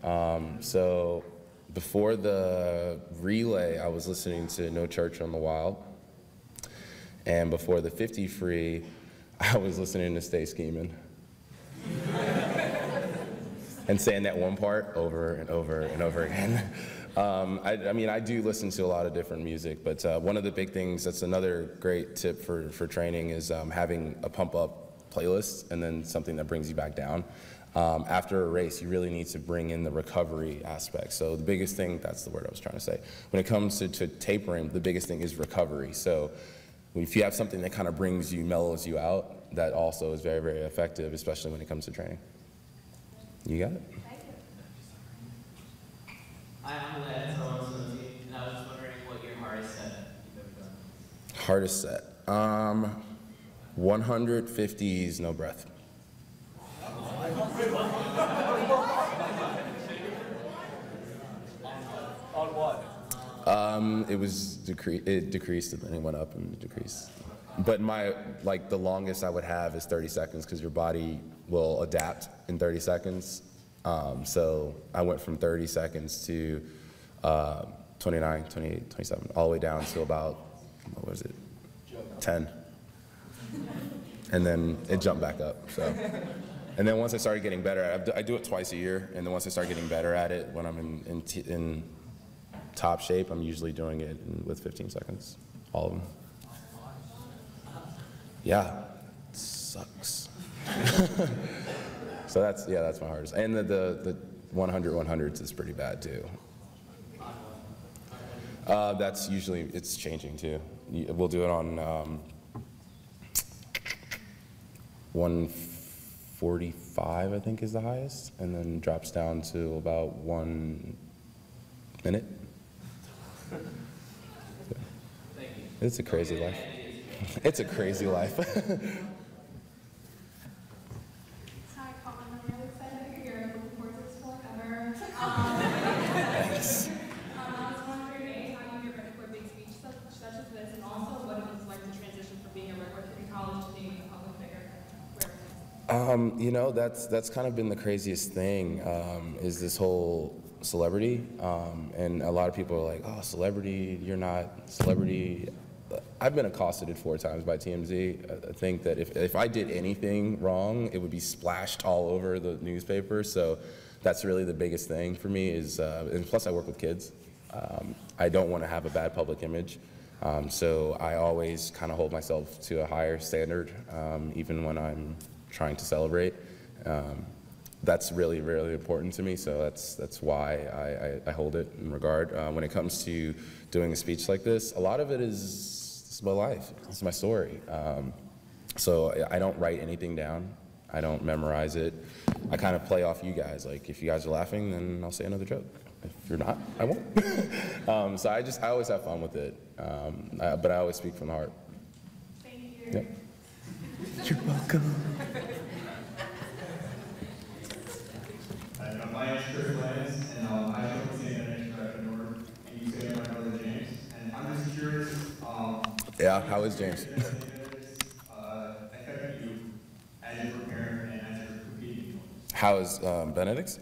So before the relay, I was listening to No Church on the Wild. And before the 50 free, I was listening to Stay Schemin'. And saying that one part over and over and over again. I mean, I do listen to a lot of different music, but one of the big things, that's another great tip for training, is having a pump-up playlist and then something that brings you back down. After a race, you really need to bring in the recovery aspect. So the biggest thing, that's the word I was trying to say. When it comes to tapering, the biggest thing is recovery. So if you have something that kind of mellows you out, that also is very, very effective, especially when it comes to training. You got it? Thank you. Hi, I'm Lance. I'm on the swim team, and I was just wondering what your hardest set you've ever done. Hardest set. 150s, no breath. It decreased and then it went up and decreased. But the longest I would have is 30 seconds because your body will adapt in 30 seconds. So I went from 30 seconds to 29, 28, 27, all the way down to about, what was it, 10. And then it jumped back up, so. And then once I started getting better, I do it twice a year, and then once I start getting better at it, when I'm in top shape, I'm usually doing it with 15 seconds, all of them. Yeah, it sucks. So that's my hardest. And the 100/100s is pretty bad too. That's usually, it's changing too. We'll do it on 1:45, I think is the highest, and then drops down to about 1 minute. Thank you. It's a crazy life. It's a crazy life. Hi, Cullen. I'm really excited that you're here. Looking forward to this forever. Thanks. I was wondering how you get ready for a big speech such as this, and also what it was like to transition from being a regular kid in college to being a public figure. You know, that's kind of been the craziest thing, is this whole celebrity. And a lot of people are like, oh, celebrity, you're not celebrity. I've been accosted 4 times by TMZ. I think that if I did anything wrong, it would be splashed all over the newspaper. So that's really the biggest thing for me is, and plus I work with kids. I don't want to have a bad public image. So I always kind of hold myself to a higher standard, even when I'm trying to celebrate. That's really, really important to me, so that's why I hold it in regard. When it comes to doing a speech like this, a lot of it is my life, it's my story. So I don't write anything down, I don't memorize it. I kind of play off you guys, like if you guys are laughing, then I'll say another joke. If you're not, I won't. So I always have fun with it, but I always speak from the heart. Thank you. Yep. You're welcome. My name is Chris Lance, and I show the same energy back in order, and you say my brother James. And I'm just curious. Yeah, how is James? Affect you as you're preparing and as you're competing? How is Benedict's?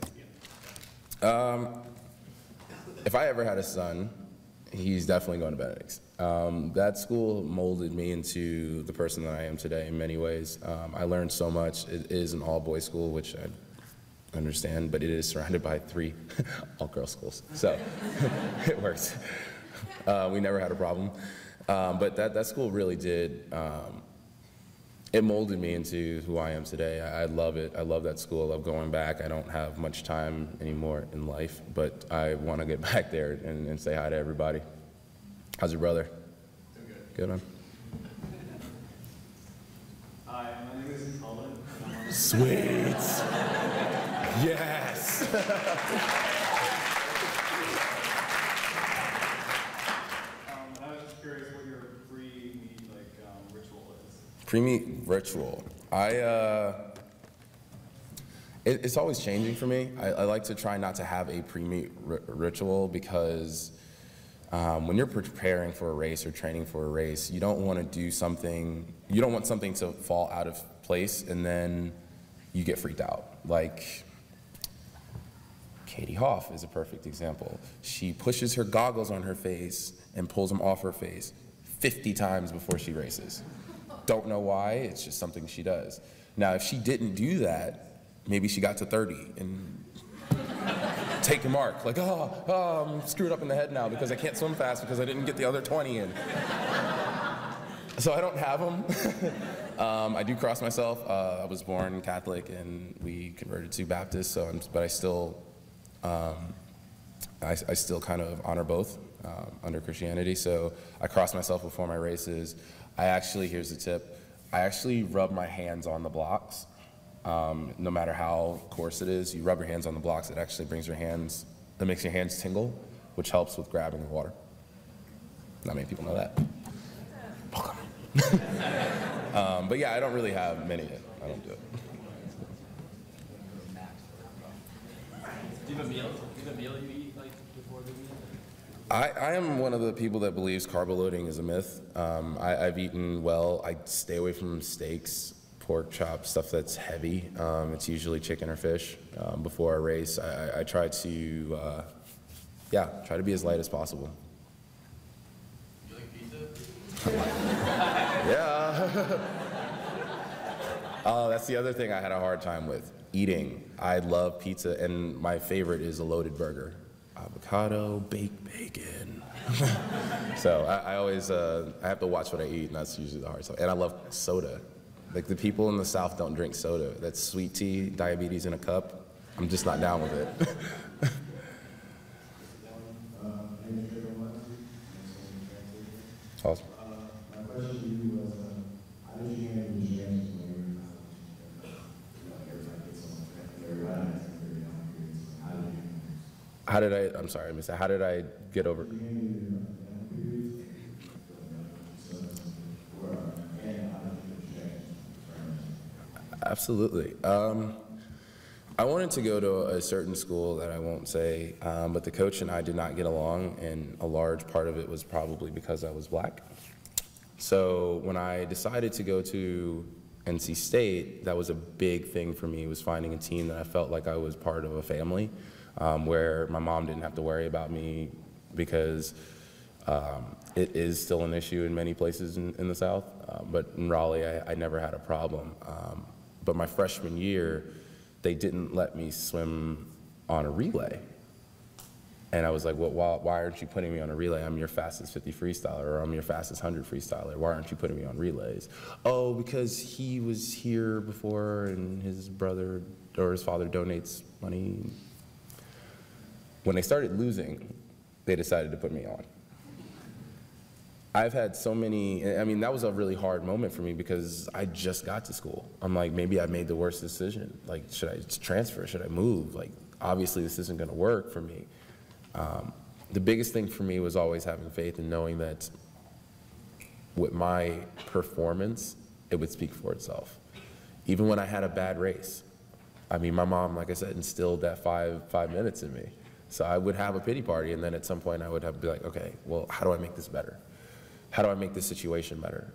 If I ever had a son, he's definitely going to Benedict's. That school molded me into the person that I am today in many ways. I learned so much. It is an all-boys school, which I understand, but it is surrounded by 3 all-girls schools, so it works. We never had a problem, but that school really did, it molded me into who I am today. I love it. I love that school. I love going back. I don't have much time anymore in life, but I want to get back there and say hi to everybody. How's your brother? Good, man. Hi, my name is Cullen. Sweet. Yes. I was just curious what your pre-meet ritual is. Pre-meet ritual. It's always changing for me. I like to try not to have a pre-meet ritual because when you're preparing for a race or training for a race, you don't want to do something, you don't want something to fall out of place and then you get freaked out. Like, Katie Hoff is a perfect example. She pushes her goggles on her face and pulls them off her face 50 times before she races. Don't know why, it's just something she does. Now, if she didn't do that, maybe she got to 30 and take a mark, like, oh, I'm screwed up in the head now because I can't swim fast because I didn't get the other 20 in. So I don't have them. I do cross myself. I was born Catholic and we converted to Baptist, so but I still kind of honor both under Christianity. So I cross myself before my races. Here's the tip, I actually rub my hands on the blocks. No matter how coarse it is, you rub your hands on the blocks, it actually brings your hands, it makes your hands tingle, which helps with grabbing the water. Not many people know that. Welcome. But yeah, I don't really have many, I don't do it. Do you have a meal? Do you have a meal you eat like before the meet? I am one of the people that believes carb loading is a myth. I've eaten well. I stay away from steaks, pork chops, stuff that's heavy. It's usually chicken or fish. Before I race, I try to, try to be as light as possible. You like pizza? Yeah. Oh, that's the other thing I had a hard time with, eating. I love pizza, and my favorite is a loaded burger. Avocado, baked bacon. So I always, I have to watch what I eat, and that's usually the hard stuff. And I love soda. Like, the people in the South don't drink soda. That's sweet tea, diabetes in a cup. I'm just not down with it. Awesome. My question to you was, how did you handle the strangers when you were in college? Everybody gets on everybody has very young periods. How did you handle it? I'm sorry, I missed that. How did I get over? Did you handle your young periods? And how did you change? Absolutely. I wanted to go to a certain school that I won't say, but the coach and I did not get along, and a large part of it was probably because I was black. So when I decided to go to NC State, that was a big thing for me, was finding a team that I felt like I was part of a family, where my mom didn't have to worry about me, because it is still an issue in many places in the South, but in Raleigh, I never had a problem. But my freshman year, they didn't let me swim on a relay. And I was like, well, why aren't you putting me on a relay? I'm your fastest 50 freestyler, or I'm your fastest 100 freestyler. Why aren't you putting me on relays? Oh, because he was here before and his brother or his father donates money. When they started losing, they decided to put me on. I've had so many, I mean, that was a really hard moment for me because I just got to school. I'm like, maybe I made the worst decision. Like, should I transfer? Should I move? Like, obviously this isn't gonna work for me. The biggest thing for me was always having faith and knowing that with my performance, it would speak for itself. Even when I had a bad race. I mean, my mom, like I said, instilled that five minutes in me. So I would have a pity party, and then at some point I would have to be like, okay, well, how do I make this better? How do I make this situation better?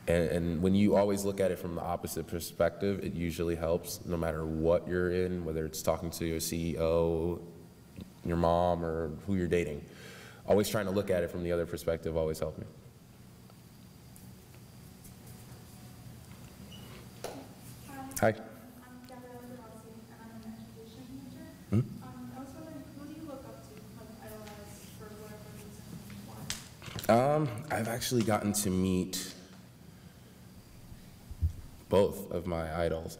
And when you always look at it from the opposite perspective, it usually helps no matter what you're in, whether it's talking to your CEO, your mom, or who you're dating. Always trying to look at it from the other perspective always helped me. Hi. I'm Gabriella Grassi, and I'm an education major. I was wondering, who do you look up to, like, idolize for whatever reason, why? I've actually gotten to meet both of my idols,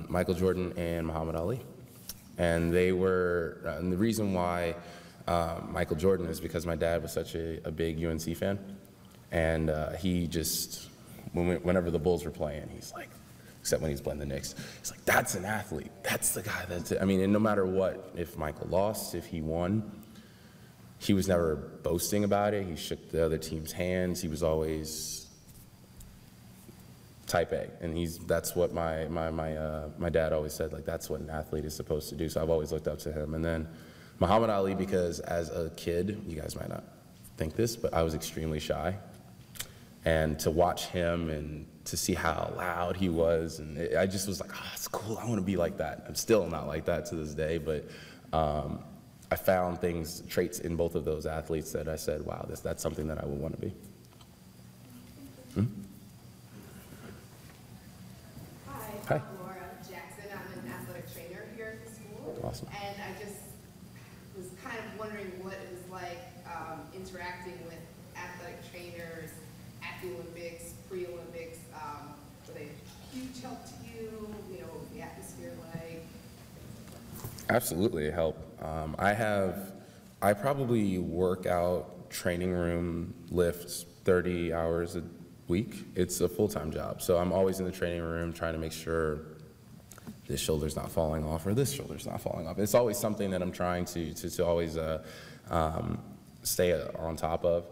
Michael Jordan and Muhammad Ali. And they were, and the reason why Michael Jordan is because my dad was such a big UNC fan. And he just, whenever the Bulls were playing, he's like, except when he's playing the Knicks, he's like, that's an athlete. That's the guy that's it. I mean, and no matter what, if Michael lost, if he won, he was never boasting about it. He shook the other team's hands. He was always type A, and that's what my dad always said, like, that's what an athlete is supposed to do. So I've always looked up to him. And then Muhammad Ali, because as a kid, you guys might not think this, but I was extremely shy. And to watch him and to see how loud he was, and I just was like, oh, it's cool, I want to be like that. I'm still not like that to this day, but I found traits in both of those athletes that I said, wow, that's something that I would want to be. Hi, I'm Laura Jackson. I'm an athletic trainer here at the school. Awesome. And I just was kind of wondering what it was like interacting with athletic trainers at the Olympics, pre-Olympics. Were they a huge help to you? You know, what was the atmosphere like? Absolutely, it helped. I probably work out, training room, lifts 30 hours a week. It's a full-time job. So I'm always in the training room trying to make sure this shoulder's not falling off or this shoulder's not falling off. It's always something that I'm trying to always stay on top of.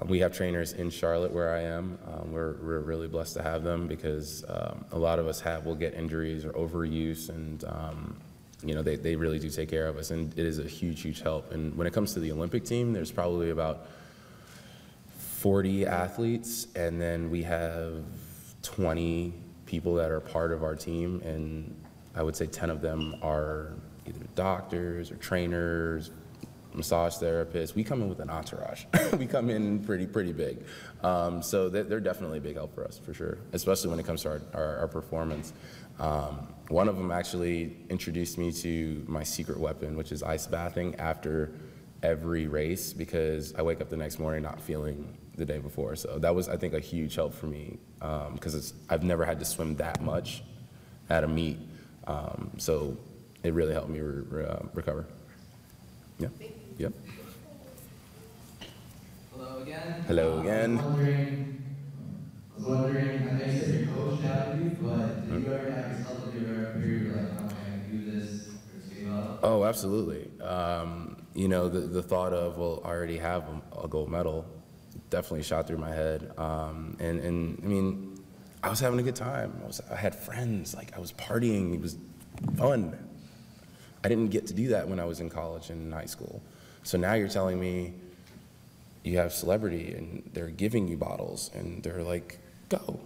We have trainers in Charlotte where I am. We're really blessed to have them because a lot of us will get injuries or overuse, and you know, they really do take care of us, and it is a huge, huge help. And when it comes to the Olympic team, there's probably about 40 athletes, and then we have 20 people that are part of our team, and I would say 10 of them are either doctors or trainers, massage therapists. We come in with an entourage. We come in pretty big. So they're definitely a big help for us, for sure, especially when it comes to our performance. One of them actually introduced me to my secret weapon, which is ice bathing after every race, because I wake up the next morning not feeling the day before. So that was, I think, a huge help for me, because I've never had to swim that much at a meet. So it really helped me recover. Yeah. Yep. Hello again. Hello again. I was wondering, I know you said your coach doubted you, but did you ever have yourself a period like, how am I going to do this, or just give up? Oh, absolutely. You know, the thought of, well, I already have a gold medal definitely shot through my head. And I mean, I was having a good time. I had friends, like I was partying, it was fun. I didn't get to do that when I was in college and in high school. So now you're telling me you have celebrity and they're giving you bottles and they're like, go.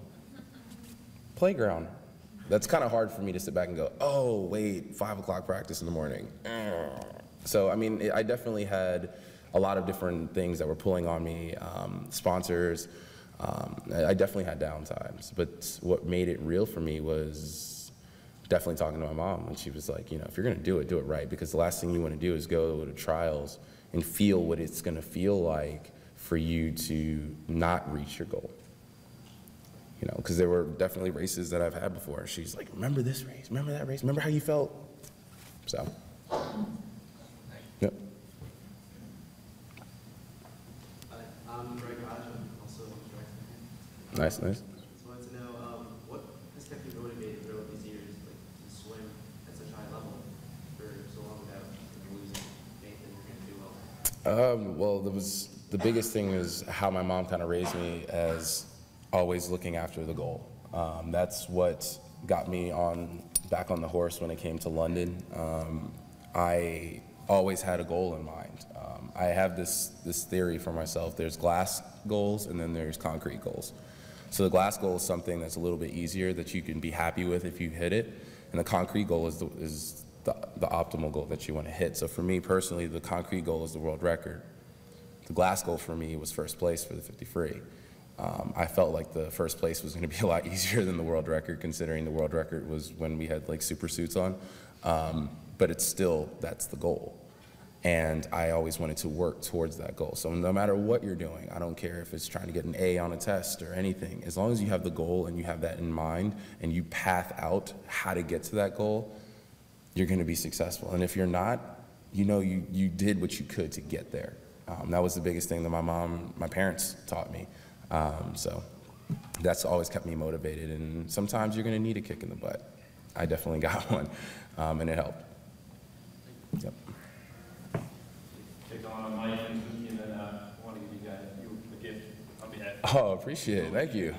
Playground. That's kind of hard for me to sit back and go, oh, wait, 5 o'clock practice in the morning. So, I mean, I definitely had a lot of different things that were pulling on me, sponsors. I definitely had downtimes, but what made it real for me was definitely talking to my mom, and she was like, you know, if you're gonna do it right, because the last thing you wanna do is go to trials and feel what it's gonna feel like for you to not reach your goal. You know, because there were definitely races that I've had before. She's like, remember this race, remember that race, remember how you felt? So, yep. I'm Greg Hodge, I'm also a director. Nice. So I wanted to know, what has kept you motivated throughout these years, like to swim at such a high level for so long without losing faith that you're going to do well? Well, the biggest thing is how my mom kind of raised me as always looking after the goal. That's what got me back on the horse when it came to London. I always had a goal in mind. I have this theory for myself. There's glass goals and then there's concrete goals. So the glass goal is something that's a little bit easier that you can be happy with if you hit it, and the concrete goal is the optimal goal that you want to hit. So for me personally, the concrete goal is the world record. The glass goal for me was first place for the 50 free. I felt like the first place was going to be a lot easier than the world record, considering the world record was when we had like super suits on. But it's still, that's the goal. And I always wanted to work towards that goal. So no matter what you're doing, I don't care if it's trying to get an A on a test or anything, as long as you have the goal and you have that in mind and you path out how to get to that goal, you're going to be successful. And if you're not, you know you did what you could to get there. That was the biggest thing that my parents taught me. So that's always kept me motivated. And sometimes you're going to need a kick in the butt. I definitely got one, and it helped. Yep. Take on a mic and then I want to give you guys a gift on behalf. Oh, appreciate it. Thank you.